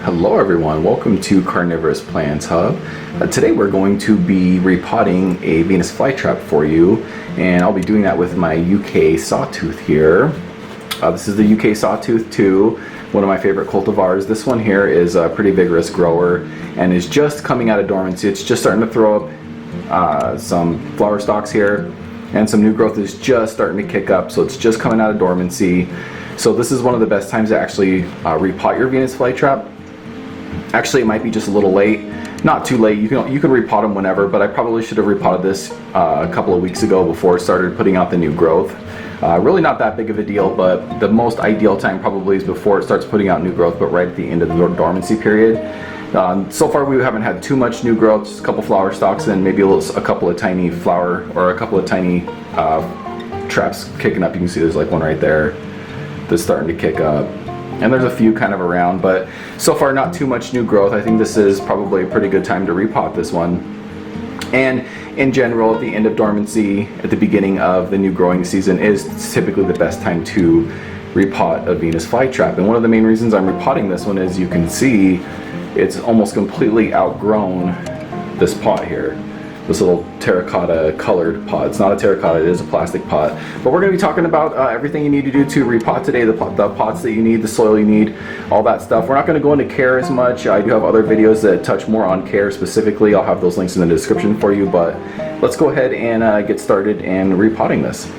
Hello everyone, welcome to Carnivorous Plants Hub. Today we're going to be repotting a Venus flytrap for you, and I'll be doing that with my UK Sawtooth here. This is the UK Sawtooth II, one of my favorite cultivars. This one here is a pretty vigorous grower and is just coming out of dormancy. It's just starting to throw up some flower stalks here, and some new growth is just starting to kick up, so it's just coming out of dormancy. So this is one of the best times to actually repot your Venus flytrap. Actually, it might be just a little late. Not too late. You can repot them whenever, but I probably should have repotted this a couple of weeks ago before it started putting out the new growth. Really not that big of a deal, but the most ideal time probably is before it starts putting out new growth, but right at the end of the dormancy period. So far we haven't had too much new growth, just a couple flower stalks and maybe a couple of tiny flower, or a couple of tiny traps kicking up. You can see there's like one right there that's starting to kick up. And there's a few kind of around, but so far not too much new growth. I think this is probably a pretty good time to repot this one. And in general, at the end of dormancy, at the beginning of the new growing season is typically the best time to repot a Venus flytrap. And one of the main reasons I'm repotting this one is you can see it's almost completely outgrown this pot here. This little terracotta colored pot. It's not a terracotta, it is a plastic pot. But we're going to be talking about everything you need to do to repot today, the pots that you need, the soil you need, all that stuff. We're not going to go into care as much. I do have other videos that touch more on care specifically. I'll have those links in the description for you, but let's go ahead and get started in repotting this.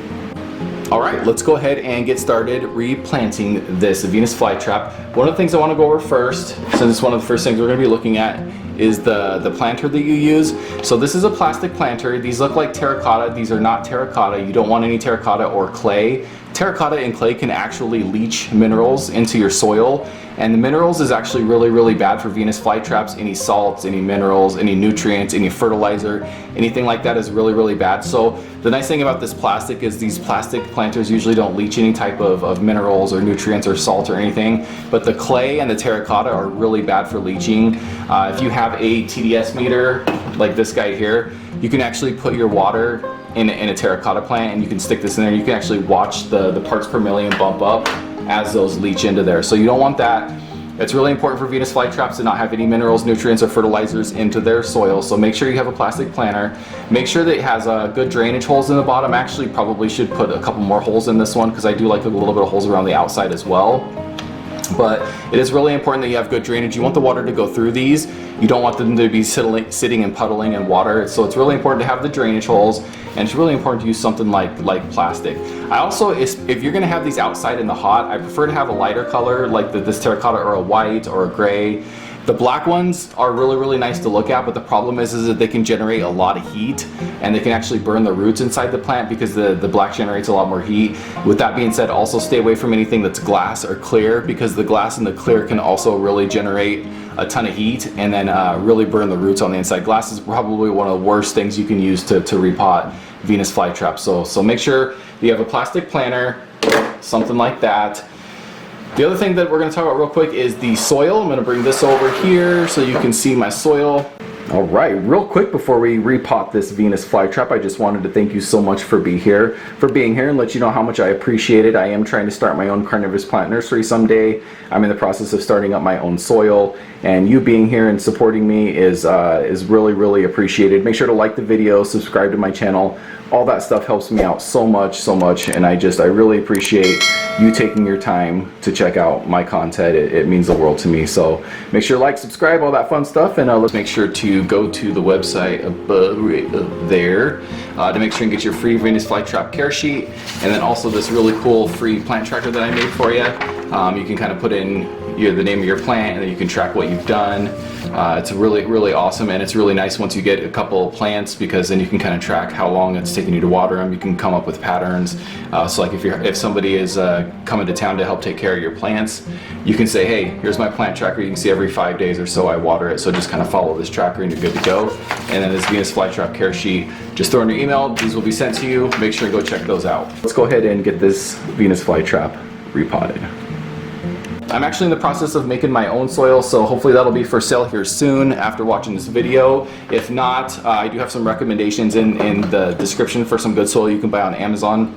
Alright, let's go ahead and get started replanting this Venus flytrap. One of the things I want to go over first, since it's one of the first things we're going to be looking at, is the planter that you use. So this is a plastic planter. These look like terracotta. These are not terracotta. You don't want any terracotta or clay. Terracotta and clay can actually leach minerals into your soil, and the minerals is actually really bad for Venus flytraps. Any salts, any minerals, any nutrients, any fertilizer, anything like that is really bad. So the nice thing about this plastic is these plastic planters usually don't leach any type of minerals or nutrients or salt or anything, but the clay and the terracotta are really bad for leaching. If you have a TDS meter like this guy here, you can actually put your water in a terracotta plant, and you can stick this in there. You can actually watch the parts per million bump up as those leach into there. So you don't want that. It's really important for Venus flytraps to not have any minerals, nutrients, or fertilizers into their soil. So make sure you have a plastic planter. Make sure that it has good drainage holes in the bottom. Actually, probably should put a couple more holes in this one because I do like a little bit of holes around the outside as well. But it is really important that you have good drainage. You want the water to go through these. You don't want them to be sitting and puddling in water. So it's really important to have the drainage holes, and it's really important to use something like plastic. I also, if you're gonna have these outside in the hot, I prefer to have a lighter color like this terracotta, or a white or a gray. The black ones are really nice to look at, but the problem is that they can generate a lot of heat, and they can actually burn the roots inside the plant because the black generates a lot more heat. With that being said, also stay away from anything that's glass or clear, because the glass and the clear can also really generate a ton of heat and then really burn the roots on the inside. Glass is probably one of the worst things you can use to repot Venus flytraps. So make sure you have a plastic planter, something like that. The other thing that we're going to talk about real quick is the soil. I'm going to bring this over here so you can see my soil. Alright, real quick before we repot this Venus flytrap, I just wanted to thank you so much for being here and let you know how much I appreciate it. I am trying to start my own carnivorous plant nursery someday. I'm in the process of starting up my own soil, and you being here and supporting me is really appreciated. Make sure to like the video, subscribe to my channel. All that stuff helps me out so much, and I really appreciate you taking your time to check out my content. It means the world to me. So make sure to like, subscribe, all that fun stuff, and let's make sure to go to the website above right up there to make sure you can get your free Venus flytrap care sheet, and then also this really cool free plant tracker that I made for you. You can kind of put in the name of your plant, and then you can track what you've done. It's really awesome, and it's really nice once you get a couple plants, because then you can kind of track how long it's taking you to water them. You can come up with patterns. So like if somebody is coming to town to help take care of your plants, you can say, hey, here's my plant tracker. You can see every 5 days or so I water it. So just kind of follow this tracker and you're good to go. And then this Venus flytrap care sheet, just throw in your email. These will be sent to you. Make sure to go check those out. Let's go ahead and get this Venus flytrap repotted. I'm actually in the process of making my own soil, so hopefully that'll be for sale here soon after watching this video. If not, I do have some recommendations in the description for some good soil you can buy on Amazon.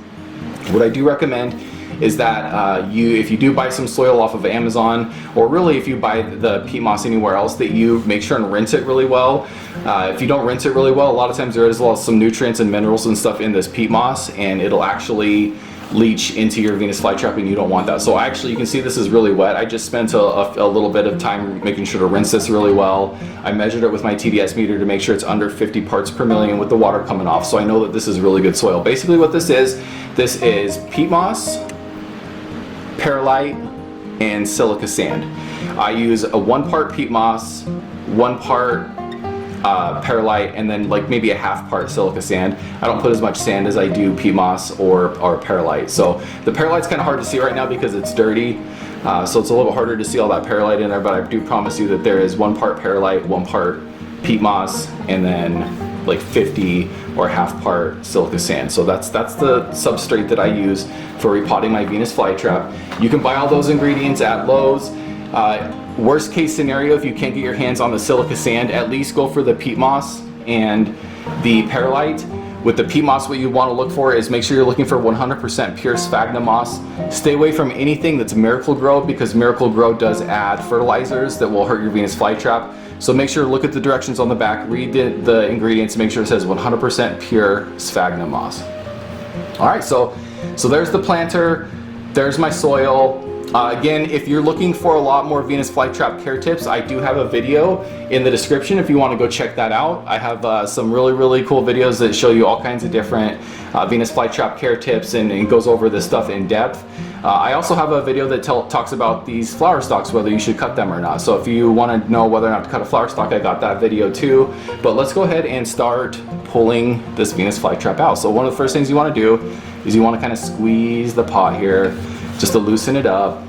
What I do recommend is that if you do buy some soil off of Amazon, or really if you buy the peat moss anywhere else, that you make sure and rinse it really well. If you don't rinse it really well, a lot of times there is some nutrients and minerals and stuff in this peat moss, and it'll actually leach into your Venus flytrap, and you don't want that. So actually, you can see this is really wet. I just spent a little bit of time making sure to rinse this really well. I measured it with my TDS meter to make sure it's under 50 parts per million with the water coming off, so I know that this is really good soil. Basically what this is peat moss, perlite, and silica sand. I use a 1 part peat moss, 1 part perlite, and then like maybe a half part silica sand. I don't put as much sand as I do peat moss or perlite. So the perlite's kind of hard to see right now because it's dirty, so it's a little harder to see all that perlite in there, but I do promise you that there is 1 part perlite, 1 part peat moss, and then like 50 or half part silica sand. So that's the substrate that I use for repotting my Venus flytrap. You can buy all those ingredients at Lowe's. Worst case scenario, if you can't get your hands on the silica sand, at least go for the peat moss and the perlite. With the peat moss, what you want to look for is make sure you're looking for 100% pure sphagnum moss. Stay away from anything that's Miracle-Gro, because Miracle-Gro does add fertilizers that will hurt your Venus flytrap. So make sure to look at the directions on the back, read the ingredients, and make sure it says 100% pure sphagnum moss. All right, so there's the planter, there's my soil. Again, if you're looking for a lot more Venus flytrap care tips, I do have a video in the description if you want to go check that out. I have some really cool videos that show you all kinds of different Venus flytrap care tips and goes over this stuff in depth. I also have a video that talks about these flower stalks, whether you should cut them or not. So if you want to know whether or not to cut a flower stalk, I got that video too. But let's go ahead and start pulling this Venus flytrap out. So one of the first things you want to do is you want to kind of squeeze the pot here, just to loosen it up.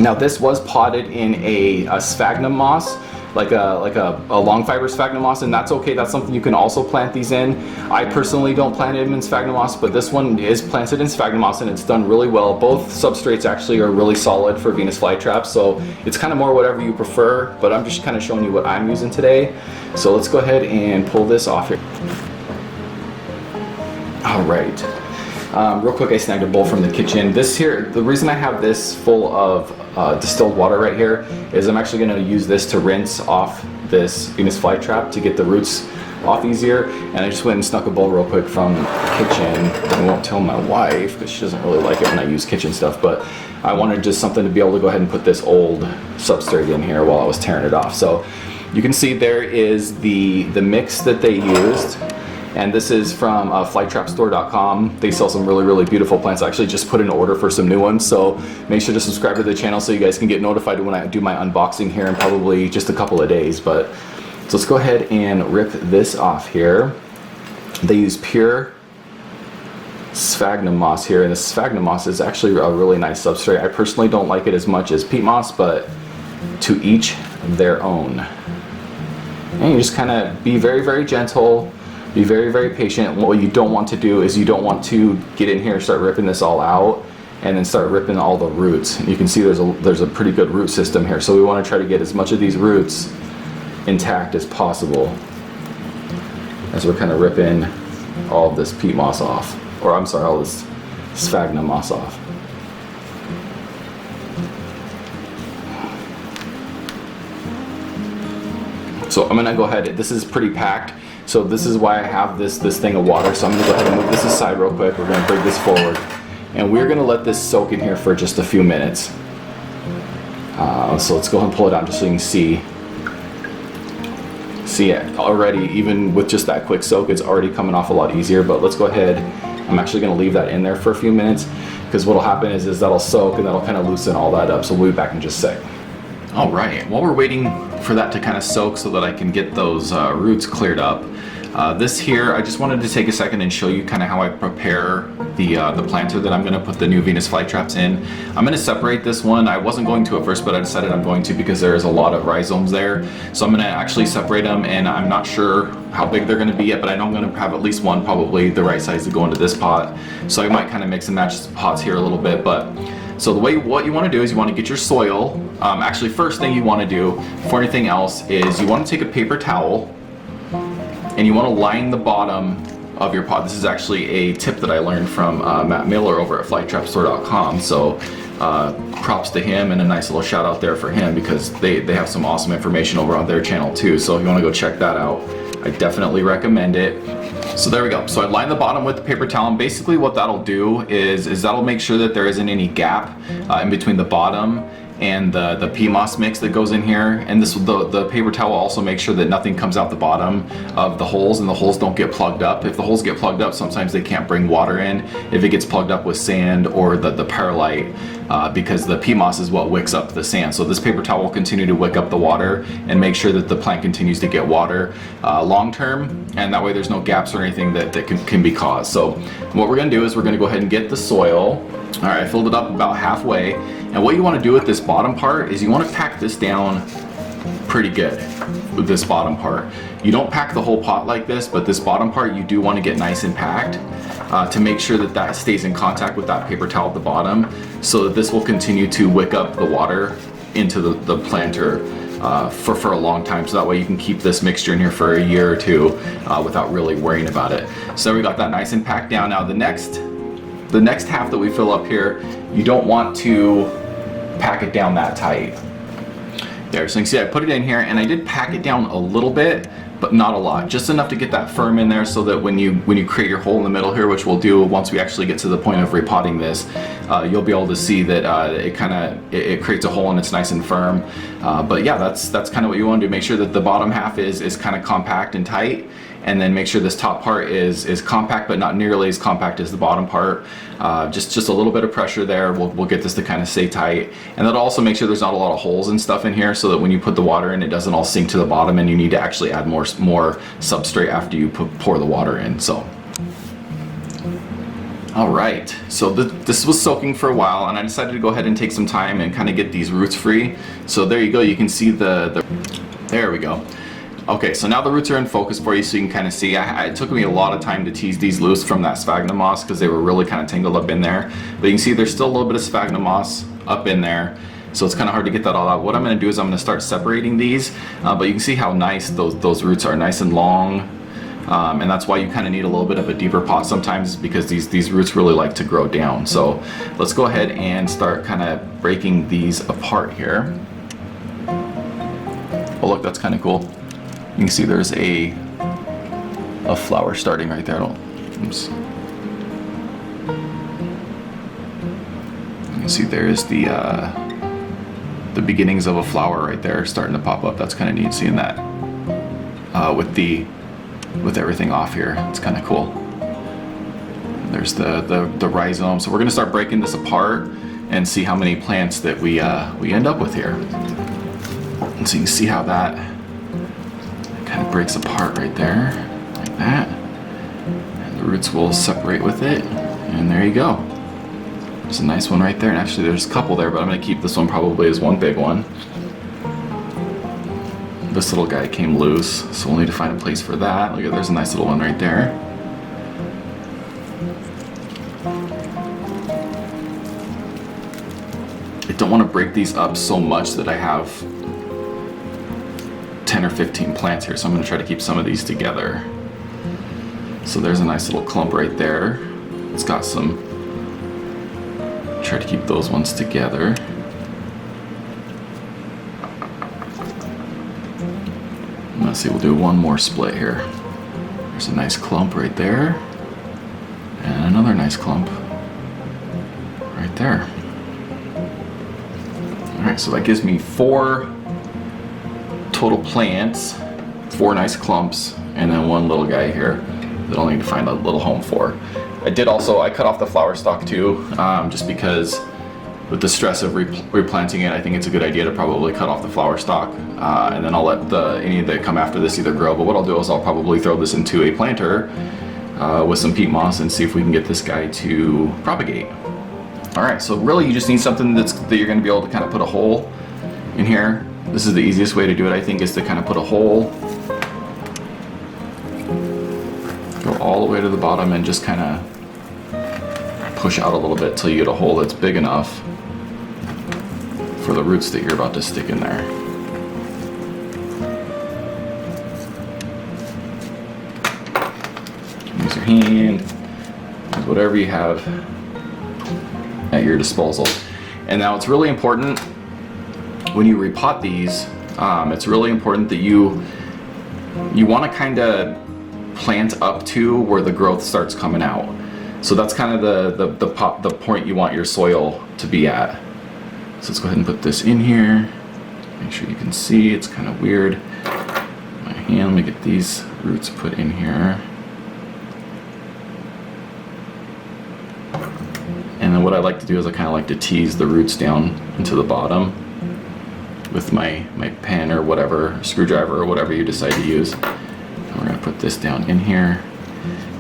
Now this was potted in a sphagnum moss, like a long fiber sphagnum moss, and that's okay. That's something you can also plant these in. I personally don't plant them in sphagnum moss, but this one is planted in sphagnum moss and it's done really well. Both substrates actually are really solid for Venus flytraps, so it's kind of more whatever you prefer, but I'm just kind of showing you what I'm using today. So let's go ahead and pull this off here. All right. Real quick, I snagged a bowl from the kitchen. This here, the reason I have this full of distilled water right here is I'm actually going to use this to rinse off this Venus flytrap to get the roots off easier. And I just went and snuck a bowl real quick from the kitchen. I won't tell my wife because she doesn't really like it when I use kitchen stuff, but I wanted just something to be able to go ahead and put this old substrate in here while I was tearing it off. So you can see there is the mix that they used. And this is from flytrapstore.com. They sell some really beautiful plants. I actually just put in an order for some new ones, so make sure to subscribe to the channel so you guys can get notified when I do my unboxing here in probably just a couple of days. But so let's go ahead and rip this off here. They use pure sphagnum moss here, and the sphagnum moss is actually a really nice substrate. I personally don't like it as much as peat moss, but to each their own. And you just kind of be very gentle. Be very patient. What you don't want to do is you don't want to get in here and start ripping this all out and then start ripping all the roots. You can see there's a pretty good root system here, so we want to try to get as much of these roots intact as possible as we're kind of ripping all of this peat moss off, or I'm sorry, all this sphagnum moss off. So I'm gonna go ahead, this is pretty packed. So this is why I have this thing of water. So I'm gonna go ahead and move this aside real quick. We're gonna bring this forward. And we're gonna let this soak in here for just a few minutes. So let's go ahead and pull it out just so you can see. See it already, even with just that quick soak, it's already coming off a lot easier. But let's go ahead. I'm actually gonna leave that in there for a few minutes, because what'll happen is that'll soak and that'll kind of loosen all that up. So we'll be back in just a sec. All right, while we're waiting for that to kind of soak so that I can get those roots cleared up, this here, I just wanted to take a second and show you kind of how I prepare the planter that I'm going to put the new Venus flytraps in. I'm going to separate this one. I wasn't going to at first, but I decided I'm going to because there is a lot of rhizomes there. So I'm going to actually separate them, and I'm not sure how big they're going to be yet, but I know I'm going to have at least one, probably the right size, to go into this pot. So I might kind of mix and match the pots here a little bit, but so what you want to do is you want to get your soil. Actually, first thing you want to do before anything else is you want to take a paper towel and you want to line the bottom of your pot. This is actually a tip that I learned from Matt Miller over at flytrapstore.com. So props to him, and a nice little shout out there for him, because they have some awesome information over on their channel too. So if you want to go check that out, I definitely recommend it. So there we go. So I lined the bottom with the paper towel, and basically what that'll do is that'll make sure that there isn't any gap in between the bottom and the pea moss mix that goes in here. And this the paper towel will also make sure that nothing comes out the bottom of the holes, and the holes don't get plugged up. If the holes get plugged up, sometimes they can't bring water in if it gets plugged up with sand or the perlite, because the pea moss is what wicks up the sand. So this paper towel will continue to wick up the water and make sure that the plant continues to get water long term, and that way there's no gaps or anything that can be caused. So what we're gonna do is we're gonna go ahead and get the soil. All right, I filled it up about halfway. And what you want to do with this bottom part is you want to pack this down pretty good with this bottom part. You don't pack the whole pot like this, but this bottom part you do want to get nice and packed to make sure that that stays in contact with that paper towel at the bottom, so that this will continue to wick up the water into the planter for a long time. So that way you can keep this mixture in here for a year or two without really worrying about it. So we got that nice and packed down. Now the next half that we fill up here, you don't want to pack it down that tight. There, so you can see I put it in here, and I did pack it down a little bit, but not a lot, just enough to get that firm in there, so that when you create your hole in the middle here, which we'll do once we actually get to the point of repotting this, you'll be able to see that it creates a hole and it's nice and firm. But yeah, that's kind of what you want to do. Make sure that the bottom half is kind of compact and tight, and then make sure this top part is compact, but not nearly as compact as the bottom part. Just a little bit of pressure there will get this to kind of stay tight, and that'll also make sure there's not a lot of holes and stuff in here, so that when you put the water in, it doesn't all sink to the bottom, and you need to actually add more substrate after you pour the water in. So all right, so this was soaking for a while, and I decided to go ahead and take some time and kind of get these roots free. So there you go, you can see there we go. Okay, so now the roots are in focus for you, so you can kind of see. It took me a lot of time to tease these loose from that sphagnum moss, because they were really kind of tangled up in there. But you can see there's still a little bit of sphagnum moss up in there, so it's kind of hard to get that all out. What I'm going to do is I'm going to start separating these, but you can see how nice those roots are, nice and long. And that's why you kind of need a little bit of a deeper pot sometimes, because these roots really like to grow down. So let's go ahead and start kind of breaking these apart here. Oh look, that's kind of cool. You can see there's a flower starting right there. Oops. You can see there's the beginnings of a flower right there starting to pop up. That's kind of neat seeing that with everything off here. It's kind of cool. There's the rhizome. So we're going to start breaking this apart and see how many plants that we end up with here. And so you can see how that kind of breaks apart right there, like that. And the roots will separate with it, and there you go. There's a nice one right there, and actually there's a couple there, but I'm going to keep this one probably as one big one. This little guy came loose, so we'll need to find a place for that. Look at, there's a nice little one right there. I don't want to break these up so much that I have 10 or 15 plants here, so I'm going to try to keep some of these together. So there's a nice little clump right there. It's got some, try to keep those ones together. Let's see, we'll do one more split here. There's a nice clump right there, and another nice clump right there. All right, so that gives me 4 total plants, 4 nice clumps, and then one little guy here that I'll need to find a little home for. I cut off the flower stalk too, just because with the stress of replanting it, I think it's a good idea to probably cut off the flower stalk, and then I'll let any that come after this either grow. But what I'll do is I'll probably throw this into a planter with some peat moss and see if we can get this guy to propagate. All right, so really you just need something that you're going to be able to kind of put a hole in here. This is the easiest way to do it, I think, is to kind of put a hole, go all the way to the bottom, and just kind of push out a little bit till you get a hole that's big enough for the roots that you're about to stick in there. Use your hand, whatever you have at your disposal. And now it's really important when you repot these, it's really important that you want to kind of plant up to where the growth starts coming out. So that's kind of the point you want your soil to be at. So let's go ahead and put this in here. Make sure you can see, it's kind of weird. My hand, let me get these roots put in here. And then what I like to do is I kind of like to tease the roots down into the bottom with my pen or whatever, screwdriver or whatever you decide to use. And we're gonna put this down in here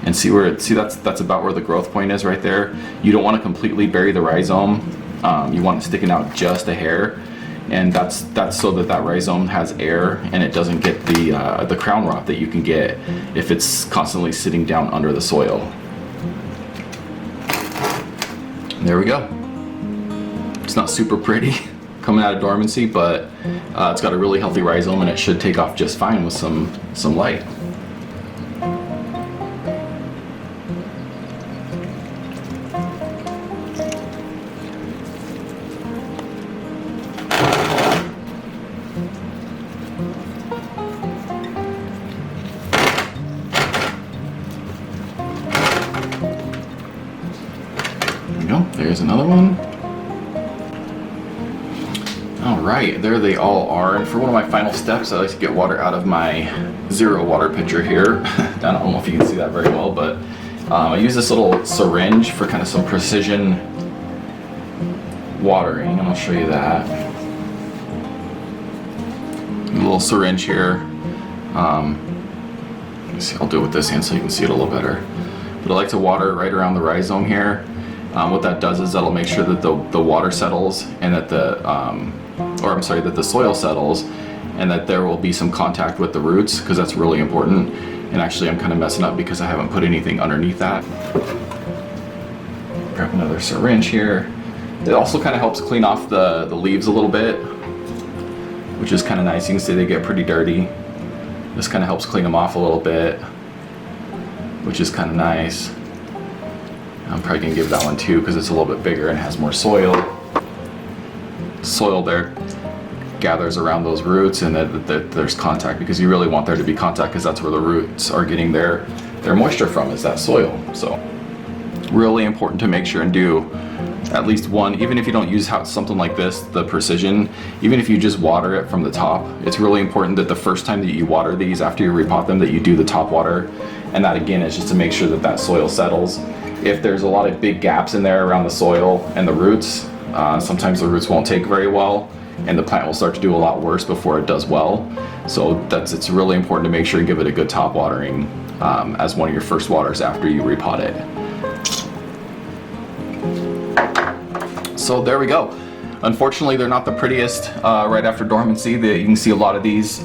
and see where that's about where the growth point is right there. You don't want to completely bury the rhizome. You want it sticking out just a hair, and that's so that rhizome has air and it doesn't get the crown rot that you can get if it's constantly sitting down under the soil. There we go. It's not super pretty coming out of dormancy, but it's got a really healthy rhizome and it should take off just fine with some light. There's another one. Alright, there they all are. And for one of my final steps, I like to get water out of my zero water pitcher here. I don't know if you can see that very well, but I use this little syringe for kind of some precision watering, and I'll show you that. A little syringe here. Let me see, I'll do it with this hand so you can see it a little better. But I like to water right around the rhizome here. What that does is that'll make sure that the water settles and that that the soil settles and that there will be some contact with the roots, because that's really important. And actually I'm kind of messing up because I haven't put anything underneath that. Grab another syringe here. It also kind of helps clean off the leaves a little bit, which is kind of nice. You can see they get pretty dirty. This kind of helps clean them off a little bit, which is kind of nice. I'm probably going to give that one too because it's a little bit bigger and has more soil. Soil there gathers around those roots, and that there's contact, because you really want there to be contact, because that's where the roots are getting their moisture from, is that soil. So really important to make sure and do at least one, even if you don't use something like this, the precision, even if you just water it from the top, it's really important that the first time that you water these after you repot them, that you do the top water. And that again is just to make sure that soil settles. If there's a lot of big gaps in there around the soil and the roots, sometimes the roots won't take very well and the plant will start to do a lot worse before it does well. So it's really important to make sure and give it a good top watering as one of your first waters after you repot it. So there we go. Unfortunately, they're not the prettiest right after dormancy. You can see a lot of these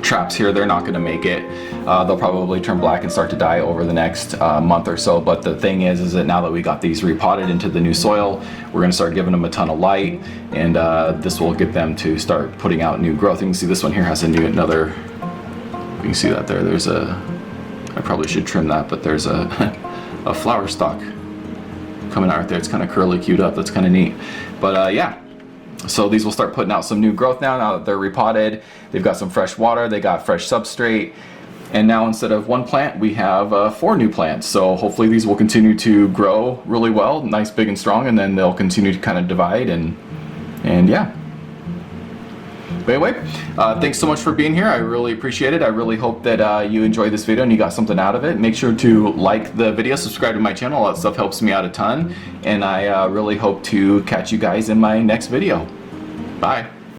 traps here, they're not going to make it. They'll probably turn black and start to die over the next month or so. But the thing is that now that we got these repotted into the new soil, we're going to start giving them a ton of light, and this will get them to start putting out new growth. You can see this one here has another. You can see that there. There's I probably should trim that, but there's a flower stalk coming out right there. It's kind of curly queued up. That's kind of neat. But yeah. So these will start putting out some new growth now that they're repotted. They've got some fresh water, they got fresh substrate, and now instead of one plant, we have 4 new plants. So hopefully these will continue to grow really well, nice, big, and strong, and then they'll continue to kind of divide and yeah. But anyway, thanks so much for being here. I really appreciate it. I really hope that you enjoyed this video and you got something out of it. Make sure to like the video, subscribe to my channel. All that stuff helps me out a ton. And I really hope to catch you guys in my next video. Bye.